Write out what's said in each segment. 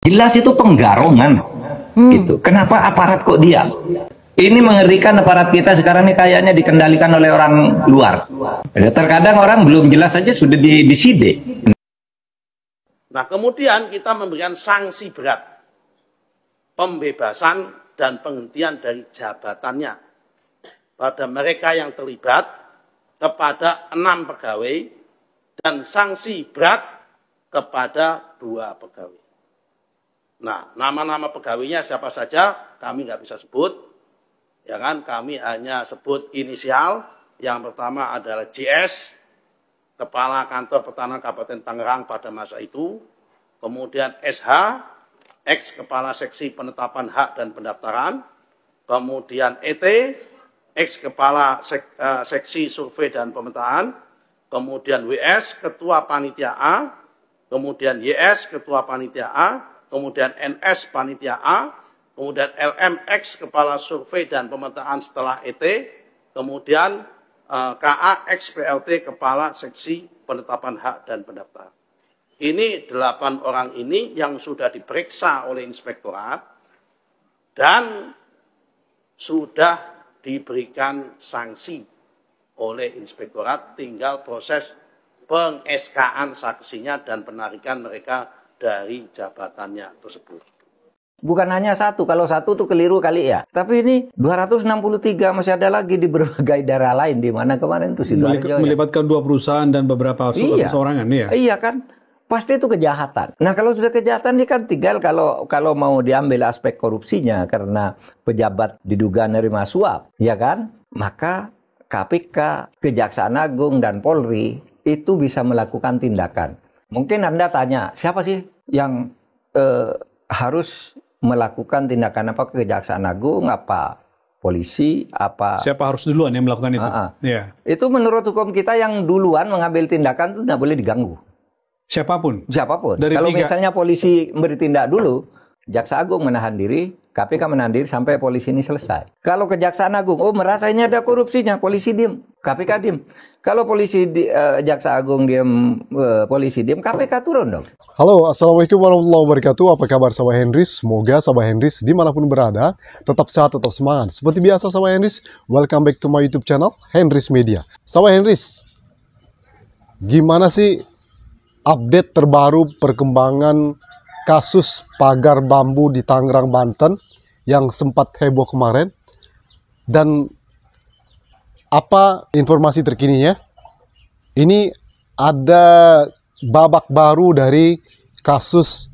Jelas itu penggarongan. Gitu. Kenapa aparat kok diam? Ini mengerikan, aparat kita sekarang ini kayaknya dikendalikan oleh orang luar. Terkadang orang belum jelas saja sudah disidik. Nah, kemudian kita memberikan sanksi berat, pembebasan dan penghentian dari jabatannya pada mereka yang terlibat kepada 6 pegawai dan sanksi berat kepada 2 pegawai. Nah, nama-nama pegawainya siapa saja kami nggak bisa sebut, ya kan? Kami hanya sebut inisial. Yang pertama adalah JS, Kepala Kantor Pertahanan Kabupaten Tangerang pada masa itu. Kemudian SH, ex Kepala Seksi Penetapan Hak dan Pendaftaran. Kemudian ET, ex Kepala Seksi Survei dan Pemetaan. Kemudian WS, Ketua Panitia A. Kemudian YS, Ketua Panitia A. Kemudian NS Panitia A, kemudian LMX Kepala Survei dan Pemetaan setelah ET, kemudian KA XPLT Kepala Seksi Penetapan Hak dan Pendaftaran. Ini 8 orang ini yang sudah diperiksa oleh inspektorat dan sudah diberikan sanksi oleh inspektorat, tinggal proses peng-SK-an saksinya dan penarikan mereka dari jabatannya tersebut. Bukan hanya satu, kalau satu tuh keliru kali ya. Tapi ini 263 masih ada lagi di berbagai daerah lain. Di mana kemarin tuh Sidoarjo. Melibatkan 2 perusahaan dan beberapa seorangan ya. Iya kan, pasti itu kejahatan. Nah kalau sudah kejahatan ini kan tinggal kalau mau diambil aspek korupsinya karena pejabat diduga nerima suap, ya kan? Maka KPK, Kejaksaan Agung dan Polri itu bisa melakukan tindakan. Mungkin Anda tanya, siapa sih yang harus melakukan tindakan apa? Kejaksaan Agung, apa polisi, apa... Siapa harus duluan yang melakukan itu? Yeah. Itu menurut hukum kita yang duluan mengambil tindakan itu tidak boleh diganggu. Siapapun? Siapapun. Dari kalau 3... misalnya polisi bertindak dulu, Jaksa Agung menahan diri, KPK menahan diri sampai polisi ini selesai. Kalau Kejaksaan Agung, merasa ini ada korupsinya, polisi diem, KPK diem. Kalau Jaksa Agung diem, polisi diem, KPK turun dong. Halo, Assalamualaikum warahmatullahi wabarakatuh. Apa kabar sahabat Henrys? Semoga sahabat Henrys dimanapun berada, tetap sehat, tetap semangat. Seperti biasa sahabat Henrys, welcome back to my YouTube channel, Henrys Media. Sahabat Henrys, gimana sih update terbaru perkembangan kasus pagar bambu di Tangerang, Banten yang sempat heboh kemarin? Dan apa informasi terkininya? Ini ada babak baru dari kasus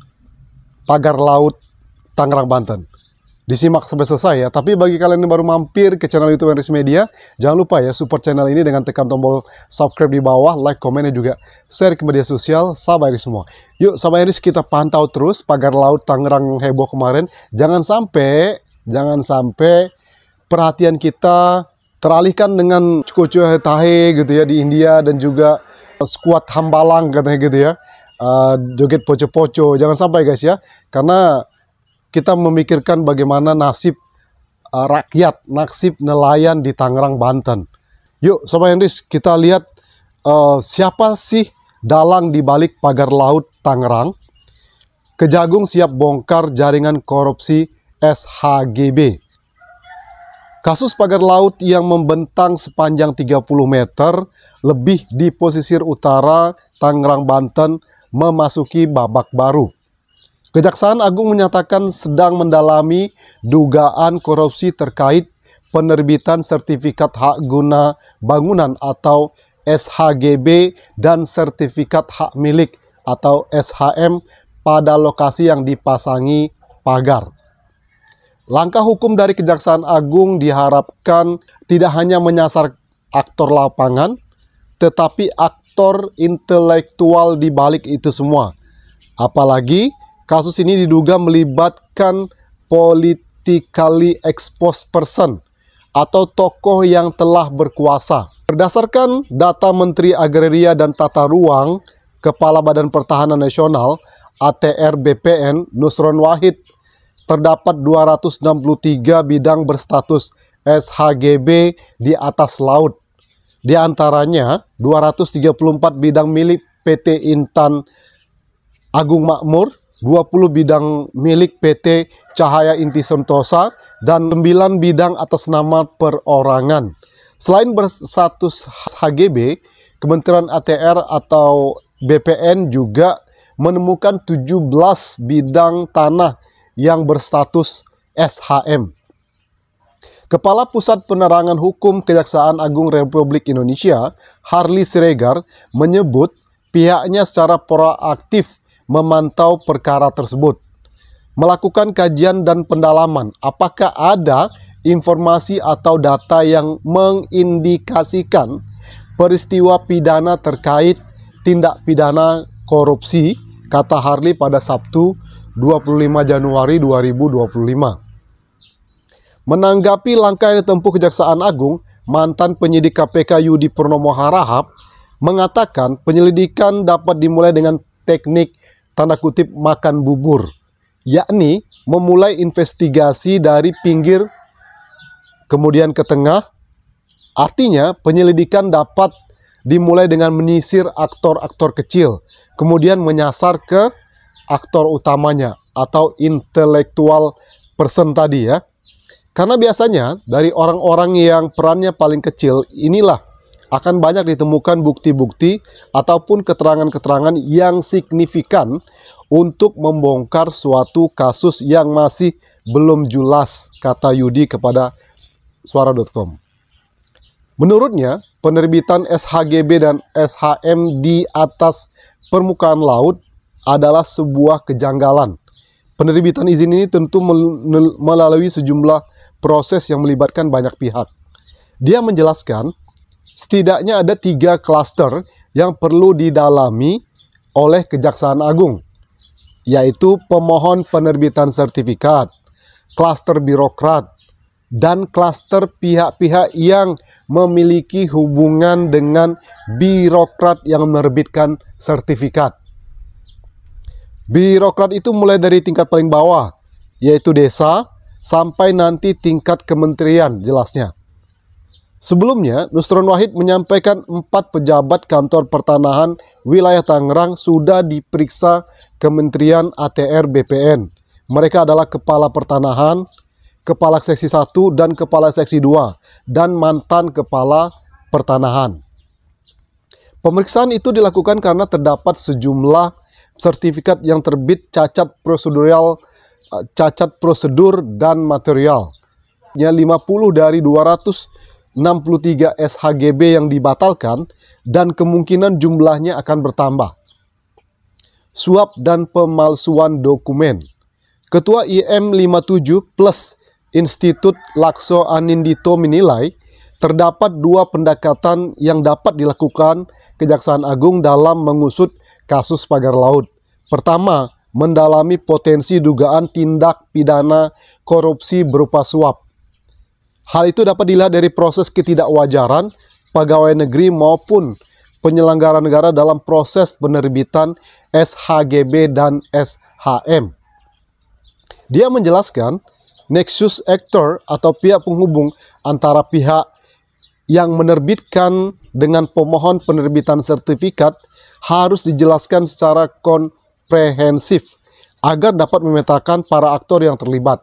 pagar laut Tangerang, Banten. Disimak sampai selesai ya. Tapi bagi kalian yang baru mampir ke channel YouTube Henrys Media, jangan lupa ya support channel ini dengan tekan tombol subscribe di bawah, like, komen, dan juga share ke media sosial sahabat Henrys semua. Yuk sahabat Henrys, kita pantau terus pagar laut Tangerang heboh kemarin. Jangan sampai perhatian kita teralihkan dengan Cukucu Tahe gitu ya di India, dan juga skuad Hambalang katanya gitu ya, joget poco-poco. Jangan sampai guys ya, karena kita memikirkan bagaimana nasib rakyat, nasib nelayan di Tangerang, Banten. Yuk sahabat Henrys, kita lihat siapa sih dalang di balik pagar laut Tangerang. Kejagung siap bongkar jaringan korupsi SHGB. Kasus pagar laut yang membentang sepanjang 30 meter lebih di pesisir utara Tangerang, Banten memasuki babak baru. Kejaksaan Agung menyatakan sedang mendalami dugaan korupsi terkait penerbitan sertifikat hak guna bangunan atau SHGB dan sertifikat hak milik atau SHM pada lokasi yang dipasangi pagar. Langkah hukum dari Kejaksaan Agung diharapkan tidak hanya menyasar aktor lapangan, tetapi aktor intelektual di balik itu semua. Apalagi kasus ini diduga melibatkan politically exposed person atau tokoh yang telah berkuasa. Berdasarkan data Menteri Agraria dan Tata Ruang, Kepala Badan Pertahanan Nasional ATR BPN Nusron Wahid, terdapat 263 bidang berstatus SHGB di atas laut. Di antaranya 234 bidang milik PT Intan Agung Makmur, 20 bidang milik PT Cahaya Inti Sentosa, dan 9 bidang atas nama perorangan. Selain berstatus HGB, Kementerian ATR atau BPN juga menemukan 17 bidang tanah yang berstatus SHM. Kepala Pusat Penerangan Hukum Kejaksaan Agung Republik Indonesia, Harley Siregar, menyebut pihaknya secara proaktif memantau perkara tersebut, melakukan kajian dan pendalaman apakah ada informasi atau data yang mengindikasikan peristiwa pidana terkait tindak pidana korupsi, kata Harley pada Sabtu 25 Januari 2025. Menanggapi langkah yang ditempuh Kejaksaan Agung, mantan penyidik KPK Yudi Purnomo Harahap mengatakan penyelidikan dapat dimulai dengan teknik tanda kutip makan bubur, yakni memulai investigasi dari pinggir kemudian ke tengah. Artinya penyelidikan dapat dimulai dengan menyisir aktor-aktor kecil, kemudian menyasar ke aktor utamanya atau intellectual person tadi ya. Karena biasanya dari orang-orang yang perannya paling kecil inilah akan banyak ditemukan bukti-bukti ataupun keterangan-keterangan yang signifikan untuk membongkar suatu kasus yang masih belum jelas, kata Yudi kepada Suara.com. Menurutnya, penerbitan SHGB dan SHM di atas permukaan laut adalah sebuah kejanggalan. Penerbitan izin ini tentu melalui sejumlah proses yang melibatkan banyak pihak. Dia menjelaskan, setidaknya ada 3 klaster yang perlu didalami oleh Kejaksaan Agung, yaitu pemohon penerbitan sertifikat, klaster birokrat, dan klaster pihak-pihak yang memiliki hubungan dengan birokrat yang menerbitkan sertifikat. Birokrat itu mulai dari tingkat paling bawah, yaitu desa, sampai nanti tingkat kementerian jelasnya. Sebelumnya, Nusron Wahid menyampaikan 4 pejabat kantor pertanahan wilayah Tangerang sudah diperiksa Kementerian ATR BPN. Mereka adalah Kepala Pertanahan, Kepala Seksi 1, dan Kepala Seksi 2, dan mantan Kepala Pertanahan. Pemeriksaan itu dilakukan karena terdapat sejumlah sertifikat yang terbit cacat prosedur dan material. 50 dari 263 SHGB yang dibatalkan dan kemungkinan jumlahnya akan bertambah. Suap dan pemalsuan dokumen. Ketua IM 57 Plus Institut Lakso Anindito menilai terdapat 2 pendekatan yang dapat dilakukan Kejaksaan Agung dalam mengusut kasus pagar laut. Pertama, mendalami potensi dugaan tindak pidana korupsi berupa suap. Hal itu dapat dilihat dari proses ketidakwajaran pegawai negeri maupun penyelenggara negara dalam proses penerbitan SHGB dan SHM. Dia menjelaskan, nexus actor atau pihak penghubung antara pihak yang menerbitkan dengan pemohon penerbitan sertifikat harus dijelaskan secara komprehensif agar dapat memetakan para aktor yang terlibat.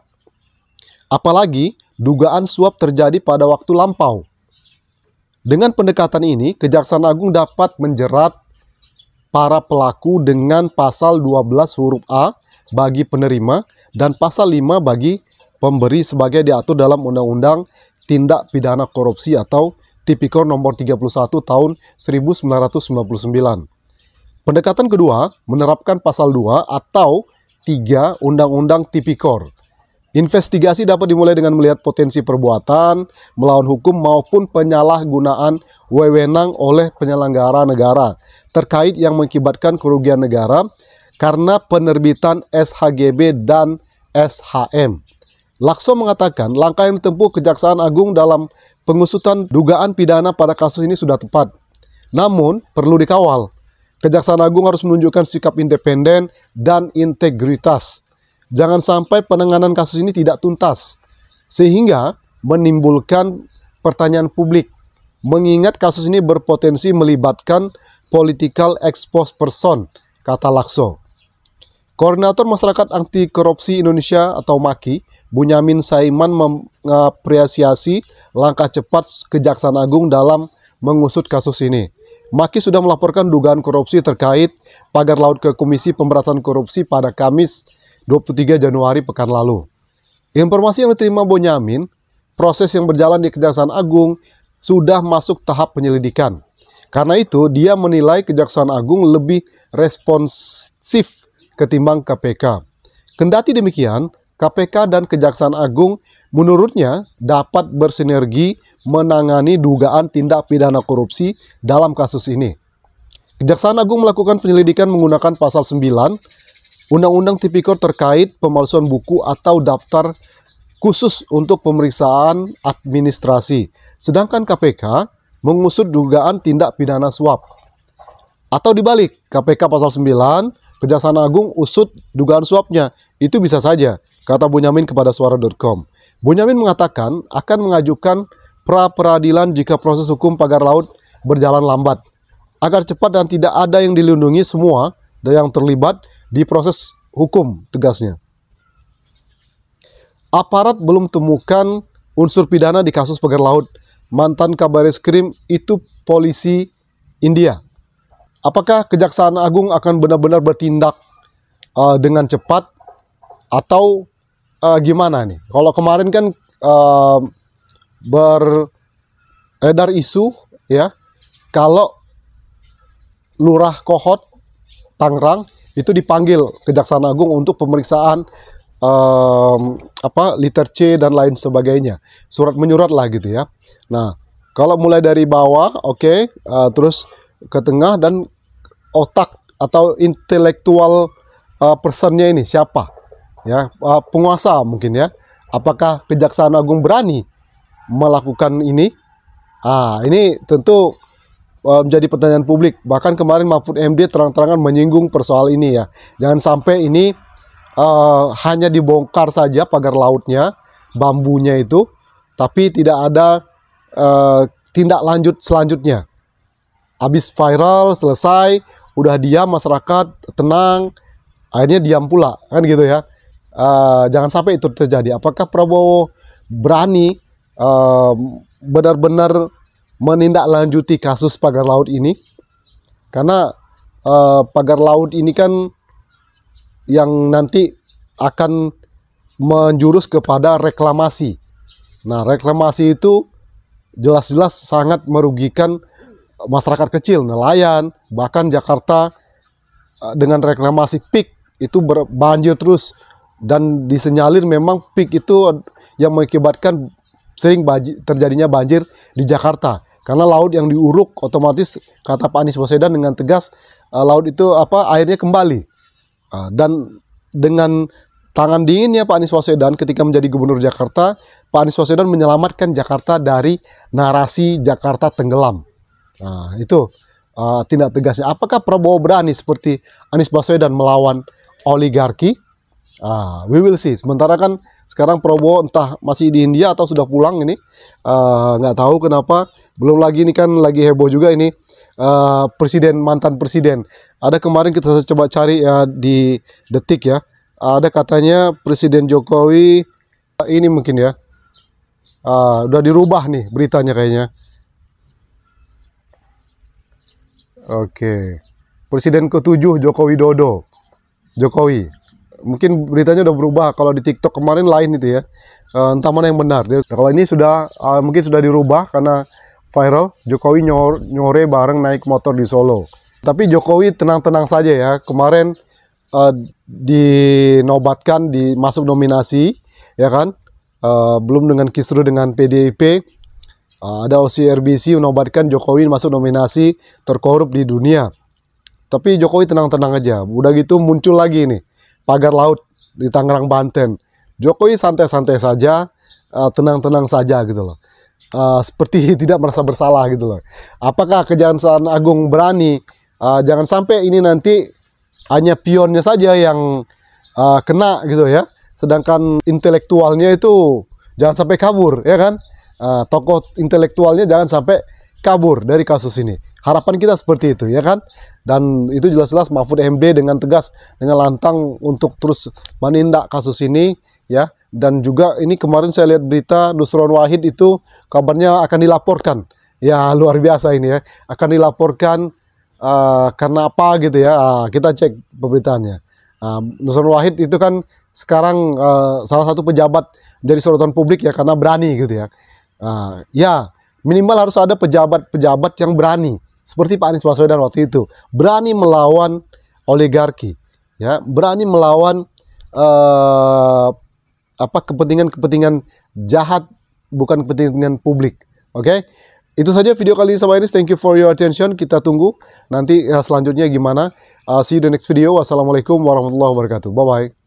Apalagi dugaan suap terjadi pada waktu lampau. Dengan pendekatan ini, Kejaksaan Agung dapat menjerat para pelaku dengan pasal 12 huruf A bagi penerima dan pasal 5 bagi pemberi sebagai diatur dalam Undang-Undang Tindak Pidana Korupsi atau Tipikor nomor 31 tahun 1999. Pendekatan kedua menerapkan pasal 2 atau 3 Undang-Undang Tipikor. Investigasi dapat dimulai dengan melihat potensi perbuatan melawan hukum maupun penyalahgunaan wewenang oleh penyelenggara negara terkait yang mengakibatkan kerugian negara karena penerbitan SHGB dan SHM. Lakso mengatakan langkah yang ditempuh Kejaksaan Agung dalam pengusutan dugaan pidana pada kasus ini sudah tepat. Namun, perlu dikawal. Kejaksaan Agung harus menunjukkan sikap independen dan integritas. Jangan sampai penanganan kasus ini tidak tuntas, sehingga menimbulkan pertanyaan publik, mengingat kasus ini berpotensi melibatkan political exposed person, kata Lakso. Koordinator Masyarakat Anti Korupsi Indonesia atau MAKI, Bunyamin Saiman mengapresiasi langkah cepat Kejaksaan Agung dalam mengusut kasus ini. MAKI sudah melaporkan dugaan korupsi terkait pagar laut ke Komisi Pemberantasan Korupsi pada Kamis 23 Januari pekan lalu. Informasi yang diterima Bunyamin, proses yang berjalan di Kejaksaan Agung sudah masuk tahap penyelidikan. Karena itu, dia menilai Kejaksaan Agung lebih responsif ketimbang KPK. Kendati demikian, KPK dan Kejaksaan Agung menurutnya dapat bersinergi menangani dugaan tindak pidana korupsi dalam kasus ini. Kejaksaan Agung melakukan penyelidikan menggunakan pasal 9 Undang-Undang Tipikor terkait pemalsuan buku atau daftar khusus untuk pemeriksaan administrasi. Sedangkan KPK mengusut dugaan tindak pidana suap. Atau dibalik, KPK pasal 9, Kejaksaan Agung usut dugaan suapnya. Itu bisa saja, kata Bunyamin kepada Suara.com. Bunyamin mengatakan akan mengajukan pra-peradilan jika proses hukum pagar laut berjalan lambat, agar cepat dan tidak ada yang dilindungi semua dan yang terlibat di proses hukum, tegasnya. Aparat belum temukan unsur pidana di kasus pagar laut. Mantan Kabareskrim itu polisi India. Apakah Kejaksaan Agung akan benar-benar bertindak dengan cepat atau gimana nih? Kalau kemarin kan beredar isu ya, kalau Lurah Kohot Tangerang itu dipanggil Kejaksaan Agung untuk pemeriksaan liter C dan lain sebagainya, surat menyurat lah gitu ya. Nah, kalau mulai dari bawah, oke, terus ke tengah dan otak atau intelektual personnya ini siapa? Ya, penguasa mungkin ya. Apakah Kejaksaan Agung berani melakukan ini? Ini tentu menjadi pertanyaan publik. Bahkan kemarin Mahfud MD terang-terangan menyinggung persoal ini ya. Jangan sampai ini hanya dibongkar saja pagar lautnya, bambunya itu, tapi tidak ada tindak lanjut selanjutnya. Habis viral, selesai, udah diam masyarakat, tenang, akhirnya diam pula, kan gitu ya. Jangan sampai itu terjadi. Apakah Prabowo berani benar-benar menindaklanjuti kasus pagar laut ini? Karena pagar laut ini kan yang nanti akan menjurus kepada reklamasi. Nah, reklamasi itu jelas-jelas sangat merugikan masyarakat kecil, nelayan, bahkan Jakarta dengan reklamasi PIK itu banjir terus, dan disenyalir memang PIK itu yang mengakibatkan sering terjadinya banjir di Jakarta. Karena laut yang diuruk otomatis, kata Pak Anies Baswedan dengan tegas, laut itu airnya kembali. Dan dengan tangan dinginnya Pak Anies Baswedan ketika menjadi gubernur Jakarta, Pak Anies Baswedan menyelamatkan Jakarta dari narasi Jakarta tenggelam. Nah, itu tindak tegasnya. Apakah Prabowo berani seperti Anies Baswedan melawan oligarki? We will see. Sementara kan sekarang Prabowo entah masih di India atau sudah pulang ini, nggak tahu kenapa. Belum lagi ini kan lagi heboh juga ini. Mantan presiden. Ada kemarin kita coba cari ya di Detik ya. Ada katanya Presiden Jokowi ini mungkin ya. Udah dirubah nih beritanya kayaknya. Oke. Presiden ke-7 Joko Widodo. Jokowi. Mungkin beritanya udah berubah. Kalau di TikTok kemarin lain itu ya. Entah mana yang benar. Kalau ini sudah mungkin sudah dirubah karena viral, Jokowi nyore bareng naik motor di Solo. Tapi Jokowi tenang-tenang saja ya. Kemarin dinobatkan masuk nominasi, ya kan? Belum dengan kisru dengan PDIP. Ada OCRBC menobatkan Jokowi masuk nominasi terkorup di dunia. Tapi Jokowi tenang-tenang aja. Udah gitu muncul lagi nih pagar laut di Tangerang, Banten. Jokowi santai-santai saja, tenang-tenang saja gitu loh. Seperti tidak merasa bersalah gitu loh. Apakah Kejaksaan Agung berani? Jangan sampai ini nanti hanya pionnya saja yang kena gitu ya. Sedangkan intelektualnya itu jangan sampai kabur, ya kan? Tokoh intelektualnya jangan sampai kabur dari kasus ini. Harapan kita seperti itu, ya kan? Dan itu jelas-jelas Mahfud MD dengan tegas, dengan lantang untuk terus menindak kasus ini, ya. Dan juga ini kemarin saya lihat berita Nusron Wahid itu kabarnya akan dilaporkan. Ya, luar biasa ini ya. Akan dilaporkan karena apa gitu ya. Kita cek pemberitaannya. Nusron Wahid itu kan sekarang salah satu pejabat dari sorotan publik ya, karena berani gitu ya. Ya, minimal harus ada pejabat-pejabat yang berani. Seperti Pak Anies Baswedan waktu itu. Berani melawan oligarki. Ya, berani melawan kepentingan-kepentingan jahat, bukan kepentingan publik. Oke? Itu saja video kali ini sama Anies. Thank you for your attention. Kita tunggu nanti selanjutnya gimana. See you in the next video. Wassalamualaikum warahmatullahi wabarakatuh. Bye-bye.